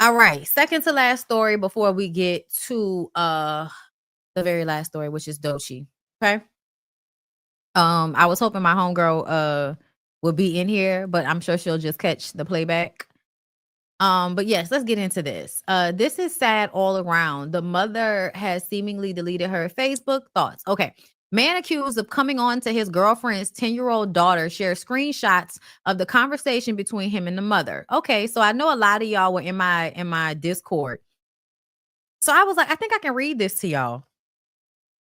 All right. Second to last story before we get to the very last story, which is Dochi. Okay. I was hoping my homegirl would be in here, but I'm sure she'll just catch the playback. But yes, let's get into this. This is sad all around. The mother has seemingly deleted her Facebook thoughts. Okay. Man accused of coming on to his girlfriend's 10-year-old daughter shares screenshots of the conversation between him and the mother. Okay, so I know a lot of y'all were in my Discord. So I was like, I think I can read this to y'all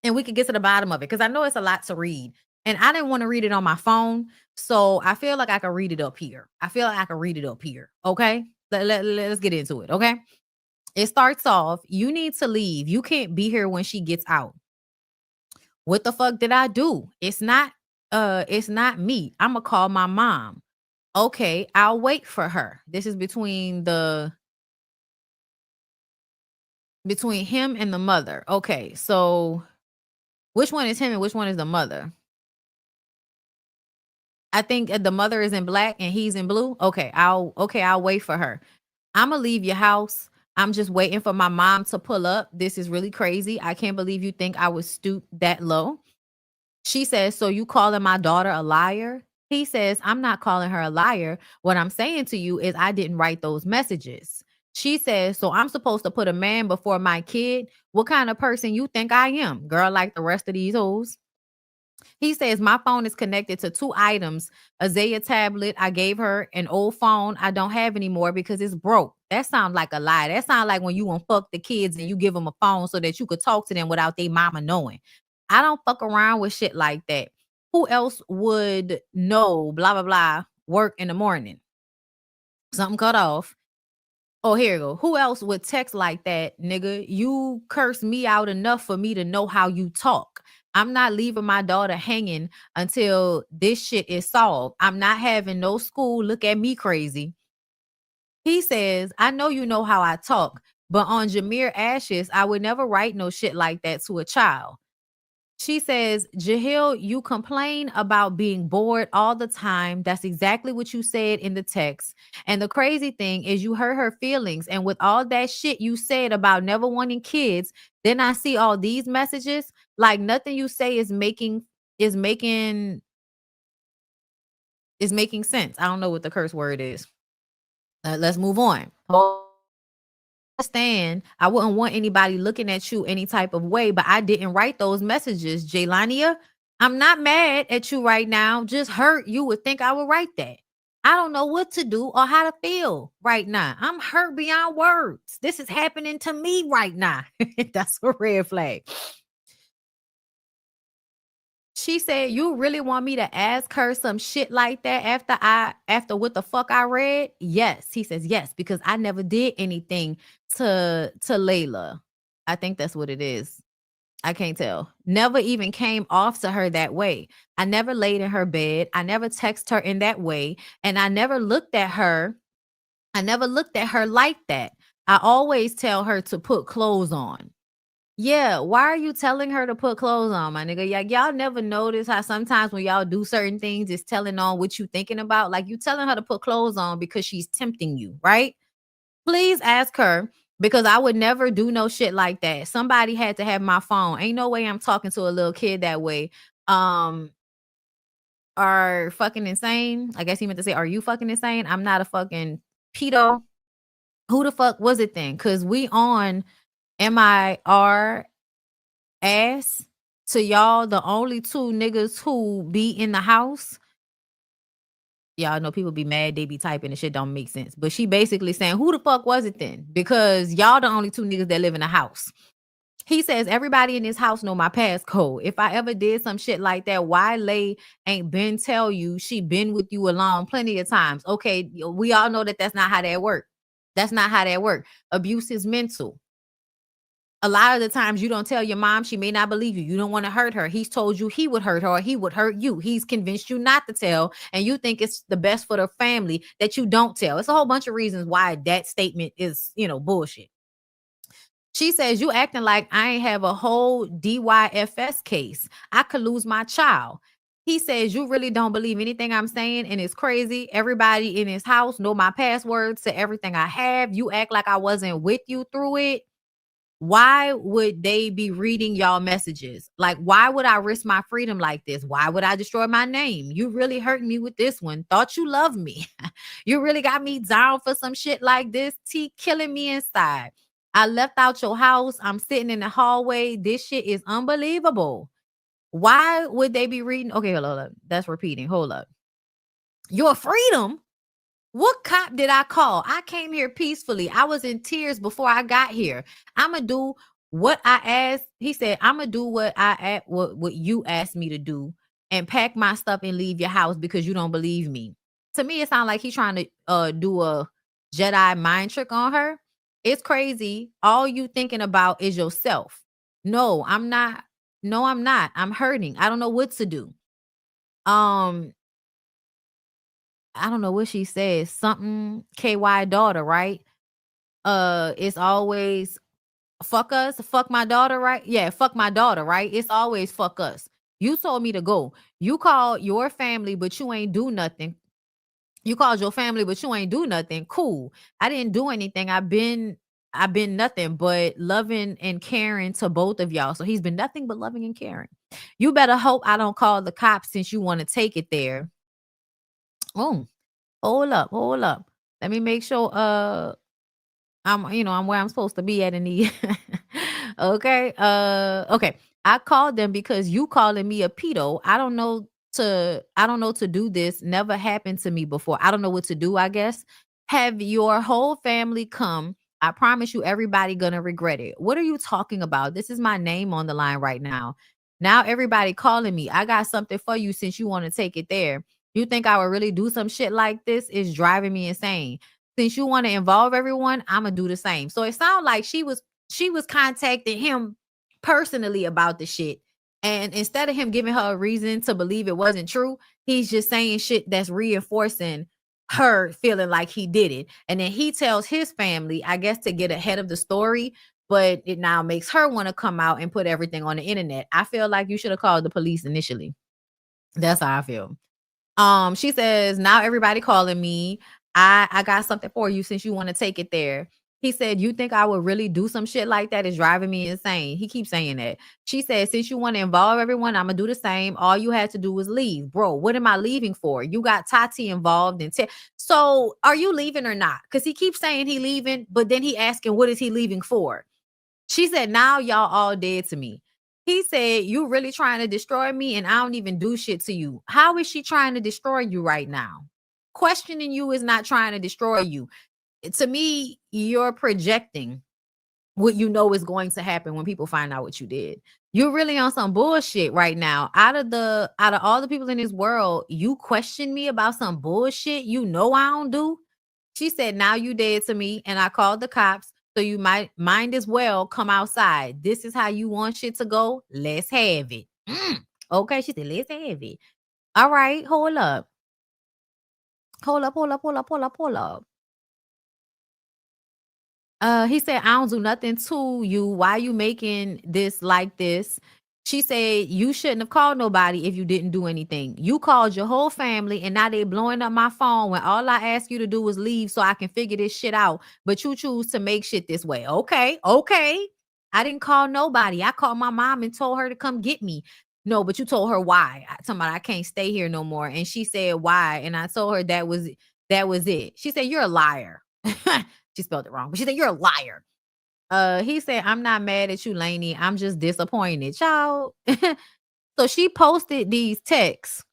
and we could get to the bottom of it because I know it's a lot to read. And I didn't want to read it on my phone. So I feel like I can read it up here. Okay. Let's get into it. Okay. It starts off, you need to leave. You can't be here when she gets out. What the fuck did I do? It's not me. I'm gonna call my mom. Okay, I'll wait for her. This is between him and the mother. Okay, so which one is him and which one is the mother? I think the mother is in black and he's in blue. Okay, I'll wait for her. I'm gonna leave your house. I'm just waiting for my mom to pull up. This is really crazy. I can't believe you think I would stoop that low. She says, so you calling my daughter a liar? He says, I'm not calling her a liar. What I'm saying to you is I didn't write those messages. She says, so I'm supposed to put a man before my kid? What kind of person you think I am? Girl, like the rest of these hoes. He says, my phone is connected to 2 items. A Zaya tablet. I gave her an old phone I don't have anymore because it's broke. That sounds like a lie. That sounds like when you want to fuck the kids and you give them a phone so that you could talk to them without their mama knowing. I don't fuck around with shit like that. Who else would know, blah, blah, blah, work in the morning? Something cut off. Oh, here you go. Who else would text like that, nigga? You curse me out enough for me to know how you talk. I'm not leaving my daughter hanging until this shit is solved. I'm not having no school. Look at me crazy. He says, I know you know how I talk, but on Jameer Ashes, I would never write no shit like that to a child. She says, Jahil, you complain about being bored all the time. That's exactly what you said in the text. And the crazy thing is you hurt her feelings. And with all that shit you said about never wanting kids, then I see all these messages. Like nothing you say is making sense. I don't know what the curse word is. Let's move on. Understand, I wouldn't want anybody looking at you any type of way, but I didn't write those messages, Jaylania. I'm not mad at you right now, just hurt. You would think I would write that. I don't know what to do or how to feel right now. I'm hurt beyond words. This is happening to me right now. That's a red flag. She said, you really want me to ask her some shit like that after what the fuck I read? Yes. He says, yes, because I never did anything to Layla. I think that's what it is. I can't tell. Never even came off to her that way. I never laid in her bed. I never texted her in that way. And I never looked at her. Like that. I always tell her to put clothes on. Yeah, why are you telling her to put clothes on, my nigga? Like, y'all never notice how sometimes when y'all do certain things, it's telling on what you thinking about. Like, you telling her to put clothes on because she's tempting you, right? Please ask her, because I would never do no shit like that. Somebody had to have my phone. Ain't no way I'm talking to a little kid that way. Are fucking insane? I guess he meant to say, are you fucking insane? I'm not a fucking pedo. Who the fuck was it then? Because we on MIR ass to y'all, the only 2 niggas who be in the house. Y'all know people be mad, they be typing and shit don't make sense. But she basically saying, who the fuck was it then? Because y'all the only 2 niggas that live in the house. He says, everybody in this house know my passcode. If I ever did some shit like that, why Lay ain't been tell you she been with you alone plenty of times? Okay, we all know that that's not how that work. Abuse is mental. A lot of the times you don't tell your mom, she may not believe you. You don't want to hurt her. He's told you he would hurt her or he would hurt you. He's convinced you not to tell, and you think it's the best for the family that you don't tell. It's a whole bunch of reasons why that statement is, bullshit. She says, you acting like I ain't have a whole DYFS case. I could lose my child. He says, "You really don't believe anything I'm saying, and it's crazy. Everybody in his house know my passwords to everything I have. You act like I wasn't with you through it. Why would they be reading y'all messages? Like, why would I risk my freedom like this? Why would I destroy my name? You really hurt me with this one. Thought you loved me. You really got me down for some shit like this. T killing me inside. I left out your house. I'm sitting in the hallway. This shit is unbelievable. Why would they be reading? Okay, hold up. That's repeating. Hold up. Your freedom? What cop did I call? I came here peacefully. I was in tears before I got here. I'ma do what I asked. He said, I'ma do what you asked me to do and pack my stuff and leave your house because you don't believe me. To me, it sounds like he's trying to do a Jedi mind trick on her. It's crazy. All you thinking about is yourself. No, I'm not. No, I'm not. I'm hurting. I don't know what to do. Um, I don't know what she says. Something KY daughter, right? It's always fuck us, fuck my daughter, right? Yeah, fuck my daughter, right? It's always fuck us. You told me to go. You called your family, but you ain't do nothing. You called your family, but you ain't do nothing. Cool. I didn't do anything. I've been nothing but loving and caring to both of y'all. So he's been nothing but loving and caring. You better hope I don't call the cops since you want to take it there. Oh, hold up, hold up. Let me make sure I'm where I'm supposed to be at in the okay. Okay. I called them because you calling me a pedo. I don't know to do this. Never happened to me before. I don't know what to do, I guess. Have your whole family come. I promise you everybody gonna regret it. What are you talking about? This is my name on the line right now. Now everybody calling me. I got something for you since you want to take it there. You think I would really do some shit like this? It's driving me insane. Since you want to involve everyone, I'm gonna do the same. So it sounds like she was contacting him personally about the shit. And instead of him giving her a reason to believe it wasn't true, he's just saying shit that's reinforcing her feeling like he did it. And then he tells his family, I guess, to get ahead of the story, but it now makes her want to come out and put everything on the internet. I feel like you should have called the police initially. That's how I feel. She says, now everybody calling me. I got something for you since you want to take it there. He said, you think I would really do some shit like that? Is driving me insane. He keeps saying that. She said, since you want to involve everyone, I'm gonna do the same. All you had to do was leave. Bro, what am I leaving for? You got Tati involved in so are you leaving or not? Because he keeps saying he leaving, but then he asking what is he leaving for? She said, now y'all all dead to me. He said, you really trying to destroy me and I don't even do shit to you. How is she trying to destroy you right now? Questioning you is not trying to destroy you. To me, you're projecting what you know is going to happen when people find out what you did. You're really on some bullshit right now. Out of all the people in this world, you question me about some bullshit you know I don't do. She said, now you dead to me, and I called the cops. So you might as well come outside. This is how you want shit to go. Let's have it. Okay, she said, let's have it. All right, hold up. Hold up, hold up, hold up, hold up, hold up. He said, I don't do nothing to you. Why you making this like this? She said, you shouldn't have called nobody if you didn't do anything. You called your whole family and now they blowing up my phone when all I asked you to do was leave so I can figure this shit out. But you choose to make shit this way. Okay, okay. I didn't call nobody. I called my mom and told her to come get me. No, but you told her why. I told her I can't stay here no more. And she said why. And I told her that was it. She said, you're a liar. She spelled it wrong, but she said, you're a liar. He said, I'm not mad at you, Lainey. I'm just disappointed. Child. So she posted these texts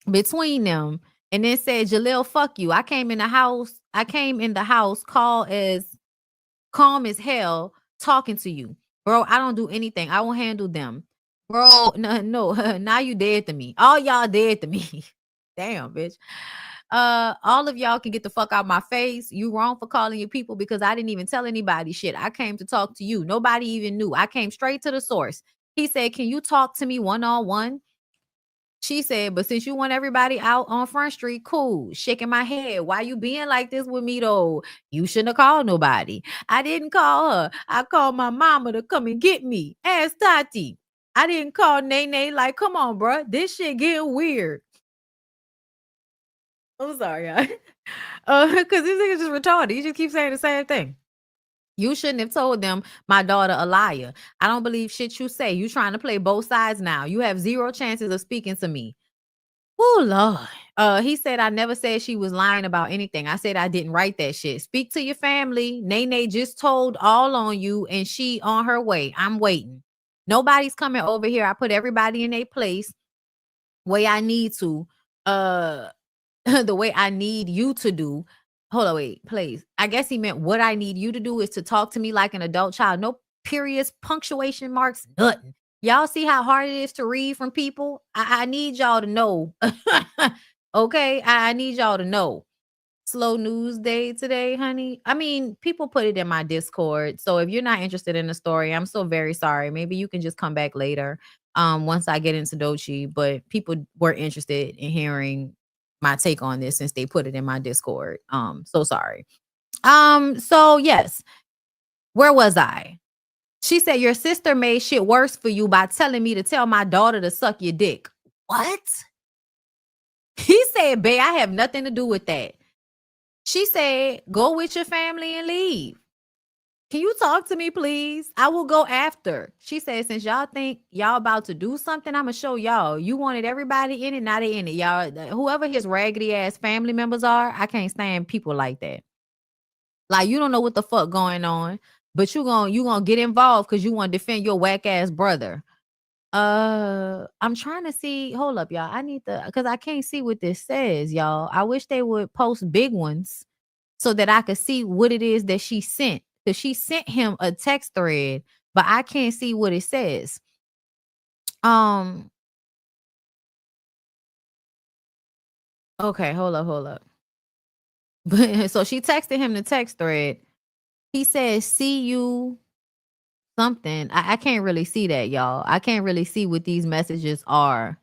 between them and then said, Jaleel, fuck you. I came in the house, calm as hell, talking to you. Bro, I don't do anything. I won't handle them. Bro, no, now you dead to me. All y'all dead to me. Damn, bitch. All of y'all can get the fuck out my face. You wrong for calling your people because I didn't even tell anybody shit. I came to talk to you. Nobody even knew. I came straight to the source. He said, can you talk to me one-on-one? She said, but since you want everybody out on Front Street, cool. Shaking my head. Why you being like this with me though? You shouldn't have called nobody. I didn't call her. I called my mama to come and get me. Ask Tati. I didn't call Nene. Like, come on, bro. This shit getting weird. I'm sorry, y'all. Because this nigga just retarded. You just keep saying the same thing. You shouldn't have told them my daughter a liar. I don't believe shit you say. You trying to play both sides now. You have zero chances of speaking to me. Oh Lord. He said I never said she was lying about anything. I said I didn't write that shit. Speak to your family. Nene just told all on you and she on her way. I'm waiting. Nobody's coming over here. I put everybody in their place way I need to. The way I need you to do. Hold on, wait, please. I guess he meant what I need you to do is to talk to me like an adult child. No periods, punctuation marks, nothing. Y'all see how hard it is to read from people? I need y'all to know. Okay, I need y'all to know. Slow news day today, honey. I mean, people put it in my Discord. So if you're not interested in the story, I'm so very sorry. Maybe you can just come back later. Once I get into Dochi, but people were interested in hearing my take on this since they put it in my Discord. So sorry. So yes, where was I? She said your sister made shit worse for you by telling me to tell my daughter to suck your dick. What? He said, babe, I have nothing to do with that. She said, go with your family and leave. Can you talk to me, please? I will go after. She said, since y'all think y'all about to do something, I'm going to show y'all. You wanted everybody in it, now they in it. Y'all, whoever his raggedy ass family members are, I can't stand people like that. Like, you don't know what the fuck going on, but you gonna get involved because you want to defend your whack ass brother. I'm trying to see. Hold up, y'all. I need to, because I can't see what this says, y'all. I wish they would post big ones so that I could see what it is that she sent. Because she sent him a text thread, but I can't see what it says. Okay, hold up. But so she texted him the text thread. He says, see you something. I can't really see that, y'all. I can't really see what these messages are.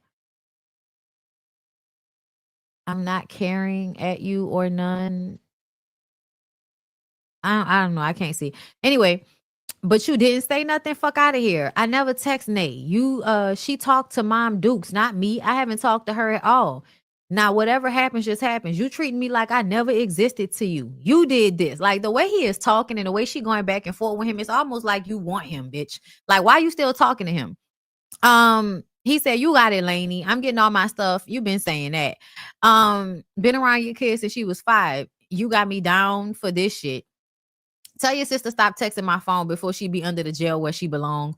I'm not caring at you or none. I don't know. I can't see. Anyway, but you didn't say nothing. Fuck out of here. I never text Nate. She talked to Mom Dukes, not me. I haven't talked to her at all. Now, whatever happens, just happens. You treating me like I never existed to you. You did this. Like the way he is talking and the way she going back and forth with him, it's almost like you want him, bitch. Like, why you still talking to him? He said, you got it, Lainey. I'm getting all my stuff. You've been saying that. Been around your kid since she was 5. You got me down for this shit. Tell your sister stop texting my phone before she be under the jail where she belong.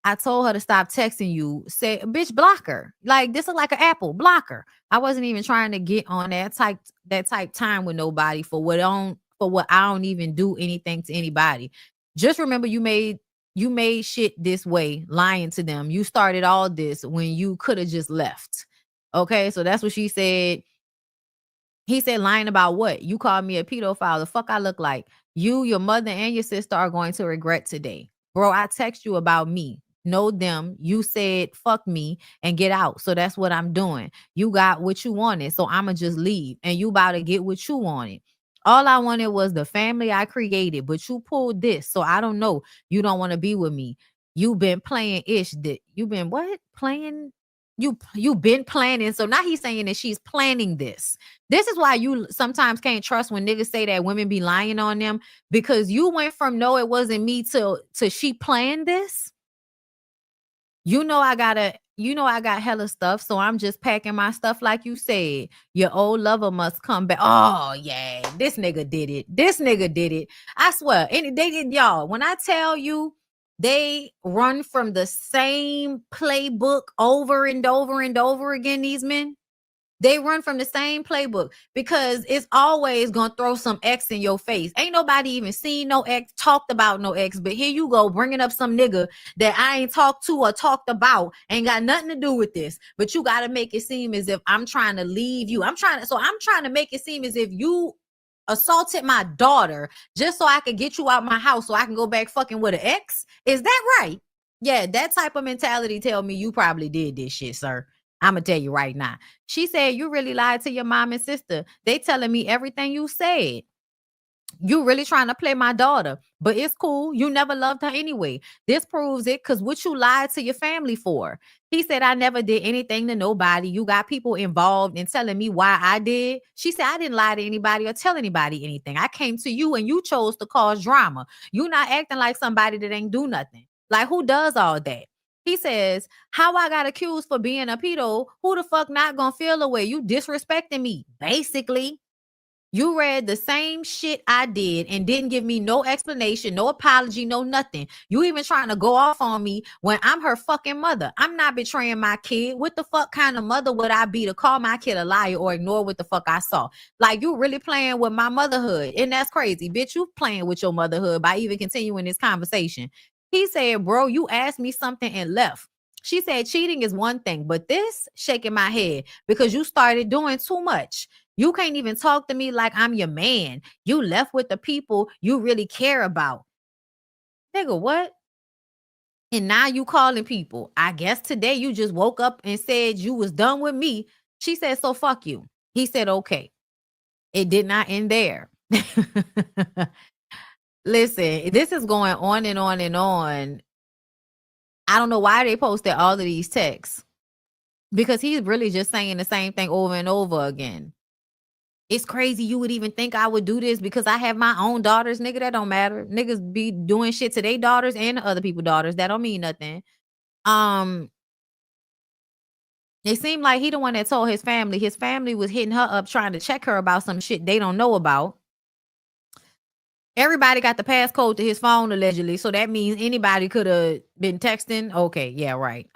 I told her to stop texting you. Say, bitch, block her. Like, this is like an apple. Block her. I wasn't even trying to get on that type time with nobody for what I don't even do anything to anybody. Just remember you made shit this way, lying to them. You started all this when you could have just left. Okay, so that's what she said. He said, lying about what? You called me a pedophile. The fuck I look like? You, your mother, and your sister are going to regret today. Bro, I text you about me. Know them. You said, fuck me and get out. So that's what I'm doing. You got what you wanted. So I'ma just leave. And you about to get what you wanted. All I wanted was the family I created. But you pulled this. So I don't know. You don't want to be with me. You been playing ish. You been what? Playing? You been planning. So now he's saying that she's planning this. This is why you sometimes can't trust when niggas say that women be lying on them, because you went from no, it wasn't me to she planned this. You know I got hella stuff, so I'm just packing my stuff like you said. Your old lover must come back. Oh yeah, this nigga did it. This nigga did it. I swear. And they did, y'all. When I tell you they run from the same playbook over and over and over again, these men. They run from the same playbook because it's always gonna throw some X in your face. Ain't nobody even seen no X, talked about no X, but here you go bringing up some nigga that I ain't talked to or talked about, ain't got nothing to do with this. But you gotta make it seem as if I'm trying to leave you. I'm trying to make it seem as if you assaulted my daughter just so I could get you out my house so I can go back fucking with an ex. Is that right? Yeah, that type of mentality tell me you probably did this shit, sir. I'm gonna tell you right now. She said, you really lied to your mom and sister. They telling me everything you said. You really trying to play my daughter, but it's cool. You never loved her anyway. This proves it because what you lied to your family for. He said, I never did anything to nobody. You got people involved in telling me why I did. She said, I didn't lie to anybody or tell anybody anything. I came to you and you chose to cause drama. You not acting like somebody that ain't do nothing. Like, who does all that? He says, how I got accused for being a pedo? Who the fuck not gonna feel away? You disrespecting me, basically. You read the same shit I did and didn't give me no explanation, no apology, no nothing. You even trying to go off on me when I'm her fucking mother. I'm not betraying my kid. What the fuck kind of mother would I be to call my kid a liar or ignore what the fuck I saw? Like, you really playing with my motherhood. And that's crazy. Bitch, you playing with your motherhood by even continuing this conversation. He said, bro, you asked me something and left. She said, cheating is one thing, but this shaking my head because you started doing too much. You can't even talk to me like I'm your man. You left with the people you really care about. Nigga, what? And now you calling people. I guess today you just woke up and said you was done with me. She said, so fuck you. He said, okay. It did not end there. Listen, this is going on and on and on. I don't know why they posted all of these texts because he's really just saying the same thing over and over again. It's crazy you would even think I would do this because I have my own daughters. Nigga, that don't matter. Niggas be doing shit to their daughters and other people's daughters. That don't mean nothing. It seemed like he the one that told his family. His family was hitting her up trying to check her about some shit they don't know about. Everybody got the passcode to his phone allegedly, so that means anybody could have been texting. Okay, yeah, right.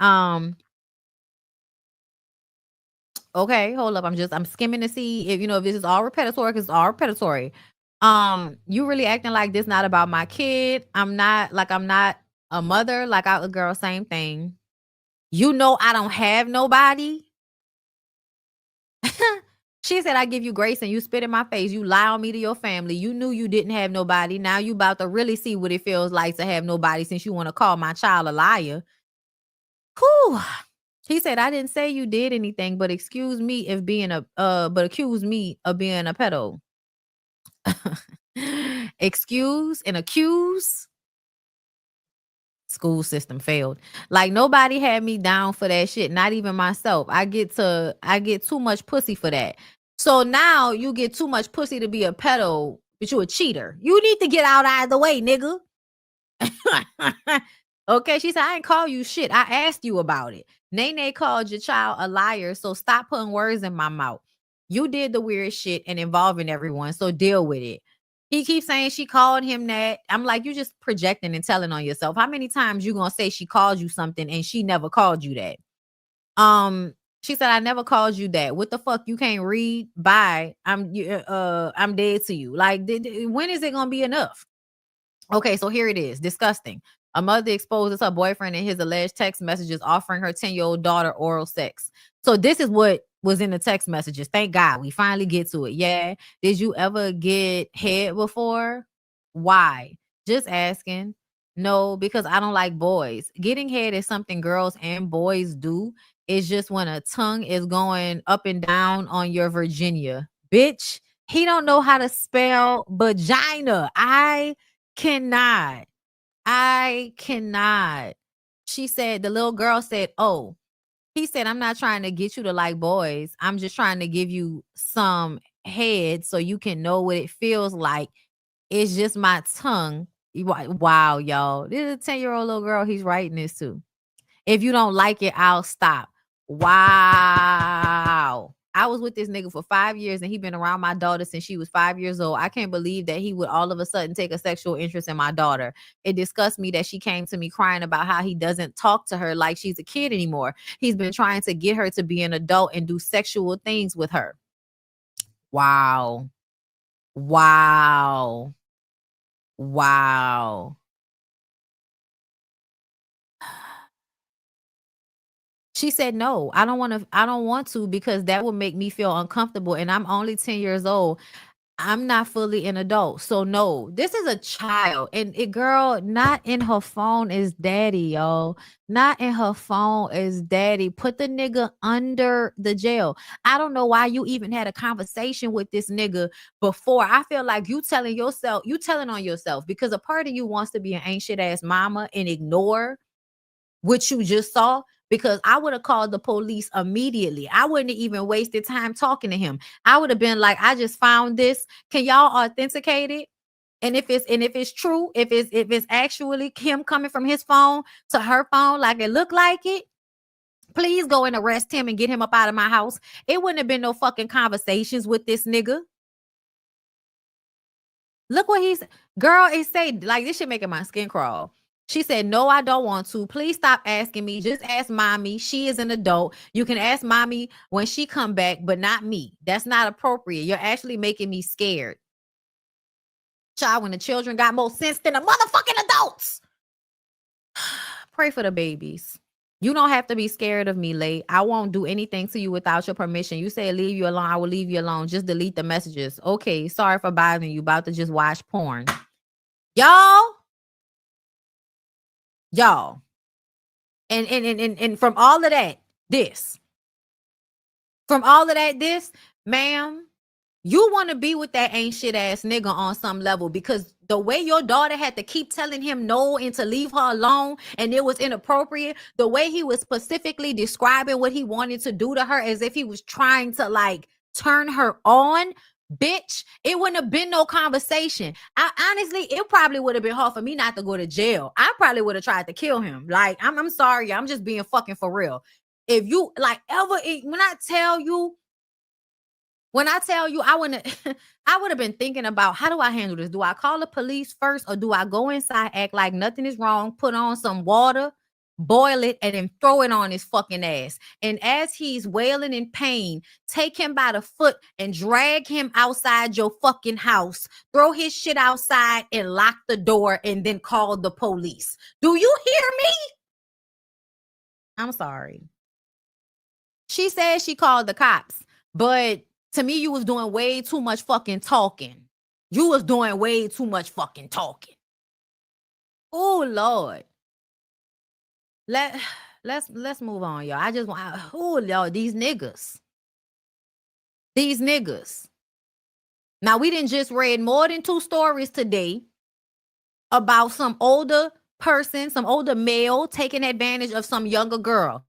Okay, hold up. I'm skimming to see if if this is all repetitive because it's all repetitive. You really acting like this not about my kid. I'm not a mother. Like I girl, same thing. You know I don't have nobody. She said, I give you grace and you spit in my face. You lie on me to your family. You knew you didn't have nobody. Now you about to really see what it feels like to have nobody since you want to call my child a liar. Whew. He said, I didn't say you did anything, but excuse me if being but accuse me of being a pedo. Excuse and accuse. School system failed. Like nobody had me down for that shit, not even myself. I get too much pussy for that. So now you get too much pussy to be a pedo, but you a cheater. You need to get out of the way, nigga. Okay, she said, I ain't call you shit. I asked you about it. Nene called your child a liar, so stop putting words in my mouth. You did the weird shit and involving everyone, so deal with it. He keeps saying she called him that. I'm like, you just projecting and telling on yourself. How many times you gonna say she called you something and she never called you that? She said, I never called you that. What the fuck? You can't read? Bye. I'm dead to you. Like, when is it gonna be enough? Okay, so here it is. Disgusting. A mother exposes her boyfriend in his alleged text messages offering her 10-year-old daughter oral sex. So this is what was in the text messages. Thank God we finally get to it. Yeah. Did you ever get head before? Why? Just asking. No, because I don't like boys. Getting head is something girls and boys do. It's just when a tongue is going up and down on your Virginia. Bitch, he don't know how to spell vagina. I cannot. I cannot. She said, the little girl said, oh, he said, I'm not trying to get you to like boys. I'm just trying to give you some head so you can know what it feels like. It's just my tongue. Wow, y'all. This is a 10-year-old little girl he's writing this to. If you don't like it, I'll stop. Wow. I was with this nigga for 5 years and he been around my daughter since she was 5 years old. I can't believe that he would all of a sudden take a sexual interest in my daughter. It disgusts me that she came to me crying about how he doesn't talk to her like she's a kid anymore. He's been trying to get her to be an adult and do sexual things with her. Wow. Wow. Wow. She said, no, I don't want to because that would make me feel uncomfortable. And I'm only 10 years old. I'm not fully an adult. So no, this is a child. And it girl, not in her phone is daddy, yo. Not in her phone is daddy. Put the nigga under the jail. I don't know why you even had a conversation with this nigga before. I feel like you telling yourself, you telling on yourself because a part of you wants to be an ancient ass mama and ignore what you just saw, because I would have called the police immediately. I wouldn't have even wasted time talking to him. I would have been like, I just found this. Can y'all authenticate it? And if it's true, if it's actually him coming from his phone to her phone, like it looked like it, please go and arrest him and get him up out of my house. It wouldn't have been no fucking conversations with this nigga. Look what he's, girl, it say like this shit making my skin crawl. She said, no, I don't want to. Please stop asking me. Just ask mommy. She is an adult. You can ask mommy when she come back, but not me. That's not appropriate. You're actually making me scared. Child, when the children got more sense than the motherfucking adults. Pray for the babies. You don't have to be scared of me, late. I won't do anything to you without your permission. You say leave you alone, I will leave you alone. Just delete the messages. Okay, sorry for bothering you. About to just watch porn. Y'all. And from all of that, ma'am, you want to be with that ain't shit ass nigga on some level, because the way your daughter had to keep telling him no and to leave her alone and it was inappropriate, the way he was specifically describing what he wanted to do to her as if he was trying to like turn her on, bitch, it wouldn't have been no conversation. I honestly, it probably would have been hard for me not to go to jail. I probably would have tried to kill him. Like, I'm sorry, I'm just being fucking for real. If you like ever, when I tell you, I wouldn't I would have been thinking about, how do I handle this? Do I call the police first, or do I go inside, act like nothing is wrong, put on some water, boil it, and then throw it on his fucking ass? And as he's wailing in pain, take him by the foot and drag him outside your fucking house, throw his shit outside and lock the door, and then call the police. Do you hear me? I'm sorry. She said she called the cops, but to me, you was doing way too much fucking talking. You was doing way too much fucking talking. Oh Lord. Let's move on, y'all. I just want, oh Lord, these niggas. These niggas. Now, we didn't just read more than 2 stories today about some older person, some older male taking advantage of some younger girl.